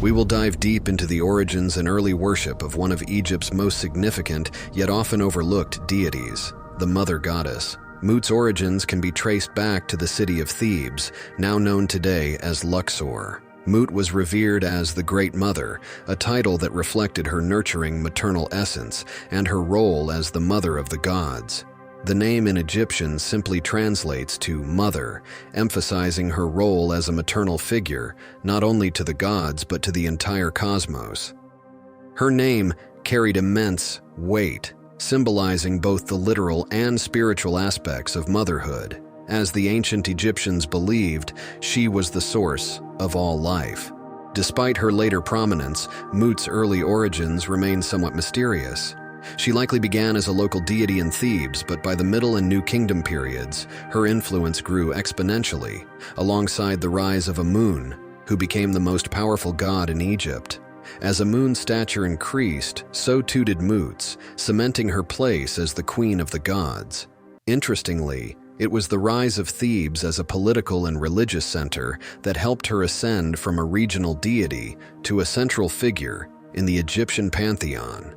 We will dive deep into the origins and early worship of one of Egypt's most significant, yet often overlooked deities, the Mother Goddess. Mut's origins can be traced back to the city of Thebes, now known today as Luxor. Mut was revered as the Great Mother, a title that reflected her nurturing maternal essence and her role as the mother of the gods. The name in Egyptian simply translates to mother, emphasizing her role as a maternal figure, not only to the gods but to the entire cosmos. Her name carried immense weight, symbolizing both the literal and spiritual aspects of motherhood. As the ancient Egyptians believed, she was the source of all life. Despite her later prominence, Mut's early origins remain somewhat mysterious. She likely began as a local deity in Thebes, but by the Middle and New Kingdom periods, her influence grew exponentially, alongside the rise of Amun, who became the most powerful god in Egypt. As Amun's stature increased, so too did Mut's, cementing her place as the queen of the gods. Interestingly, it was the rise of Thebes as a political and religious center that helped her ascend from a regional deity to a central figure in the Egyptian pantheon.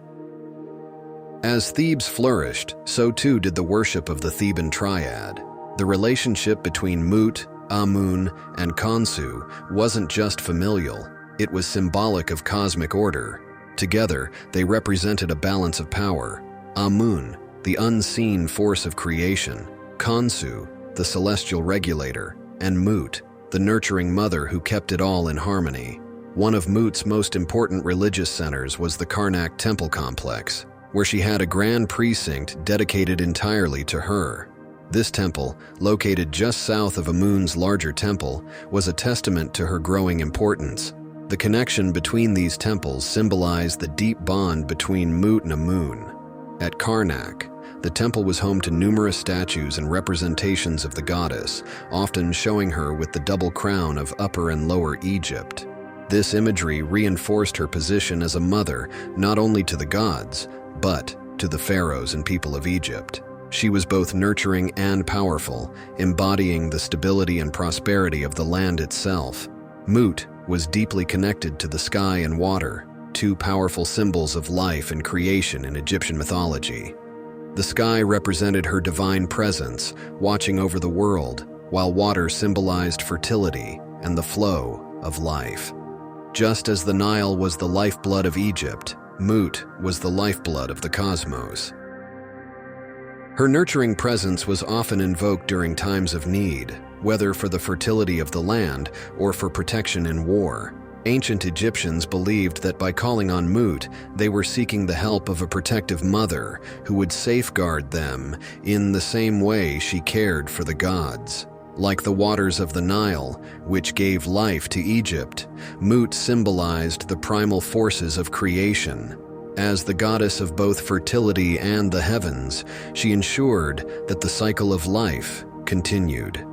As Thebes flourished, so too did the worship of the Theban triad. The relationship between Mut, Amun, and Khonsu wasn't just familial, it was symbolic of cosmic order. Together, they represented a balance of power. Amun, the unseen force of creation, Khonsu, the celestial regulator, and Mut, the nurturing mother who kept it all in harmony. One of Mut's most important religious centers was the Karnak temple complex, where she had a grand precinct dedicated entirely to her. This temple, located just south of Amun's larger temple, was a testament to her growing importance. The connection between these temples symbolized the deep bond between Mut and Amun. At Karnak, the temple was home to numerous statues and representations of the goddess, often showing her with the double crown of Upper and Lower Egypt. This imagery reinforced her position as a mother not only to the gods, but to the pharaohs and people of Egypt. She was both nurturing and powerful, embodying the stability and prosperity of the land itself. Mut was deeply connected to the sky and water, two powerful symbols of life and creation in Egyptian mythology. The sky represented her divine presence, watching over the world, while water symbolized fertility and the flow of life. Just as the Nile was the lifeblood of Egypt, Mut was the lifeblood of the cosmos. Her nurturing presence was often invoked during times of need, whether for the fertility of the land or for protection in war. Ancient Egyptians believed that by calling on Mut, they were seeking the help of a protective mother who would safeguard them in the same way she cared for the gods. Like the waters of the Nile, which gave life to Egypt, Mut symbolized the primal forces of creation. As the goddess of both fertility and the heavens, she ensured that the cycle of life continued.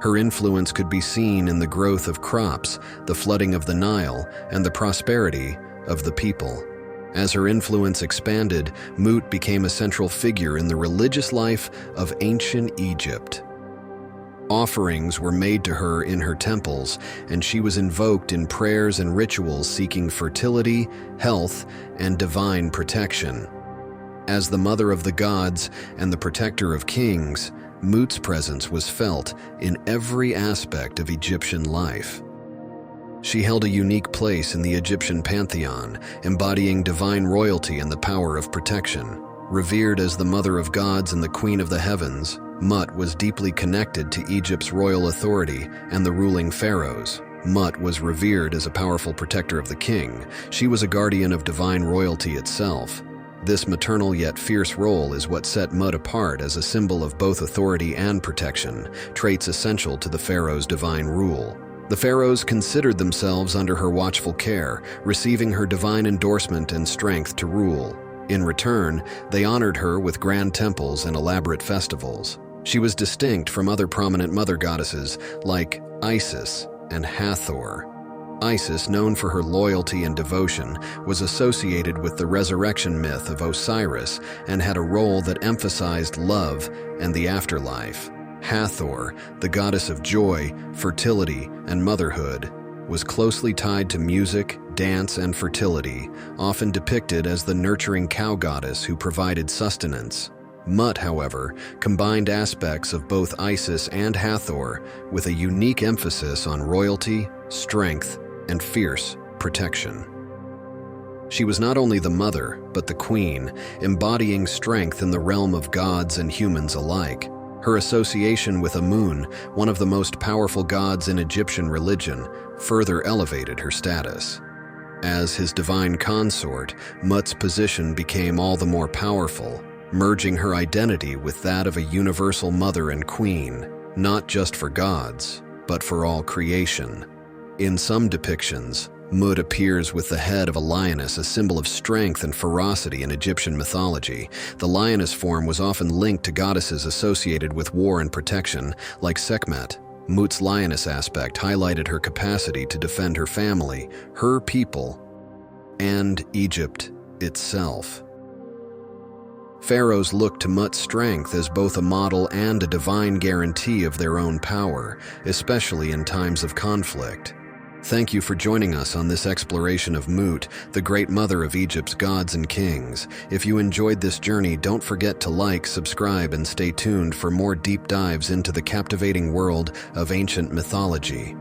Her influence could be seen in the growth of crops, the flooding of the Nile, and the prosperity of the people. As her influence expanded, Mut became a central figure in the religious life of ancient Egypt. Offerings were made to her in her temples, and she was invoked in prayers and rituals seeking fertility, health, and divine protection. As the mother of the gods and the protector of kings, Mut's presence was felt in every aspect of Egyptian life. She held a unique place in the Egyptian pantheon, embodying divine royalty and the power of protection. Revered as the mother of gods and the queen of the heavens, Mut was deeply connected to Egypt's royal authority and the ruling pharaohs. Mut was revered as a powerful protector of the king. She was a guardian of divine royalty itself. This maternal yet fierce role is what set Mut apart as a symbol of both authority and protection, traits essential to the pharaoh's divine rule. The pharaohs considered themselves under her watchful care, receiving her divine endorsement and strength to rule. In return, they honored her with grand temples and elaborate festivals. She was distinct from other prominent mother goddesses like Isis and Hathor. Isis, known for her loyalty and devotion, was associated with the resurrection myth of Osiris and had a role that emphasized love and the afterlife. Hathor, the goddess of joy, fertility, and motherhood, was closely tied to music, dance, and fertility, often depicted as the nurturing cow goddess who provided sustenance. Mut, however, combined aspects of both Isis and Hathor with a unique emphasis on royalty, strength, and fierce protection. She was not only the mother, but the queen, embodying strength in the realm of gods and humans alike. Her association with Amun, one of the most powerful gods in Egyptian religion, further elevated her status. As his divine consort, Mut's position became all the more powerful, merging her identity with that of a universal mother and queen, not just for gods, but for all creation. In some depictions, Mut appears with the head of a lioness, a symbol of strength and ferocity in Egyptian mythology. The lioness form was often linked to goddesses associated with war and protection, like Sekhmet. Mut's lioness aspect highlighted her capacity to defend her family, her people, and Egypt itself. Pharaohs looked to Mut's strength as both a model and a divine guarantee of their own power, especially in times of conflict. Thank you for joining us on this exploration of Mut, the great mother of Egypt's gods and kings. If you enjoyed this journey, don't forget to like, subscribe, and stay tuned for more deep dives into the captivating world of ancient mythology.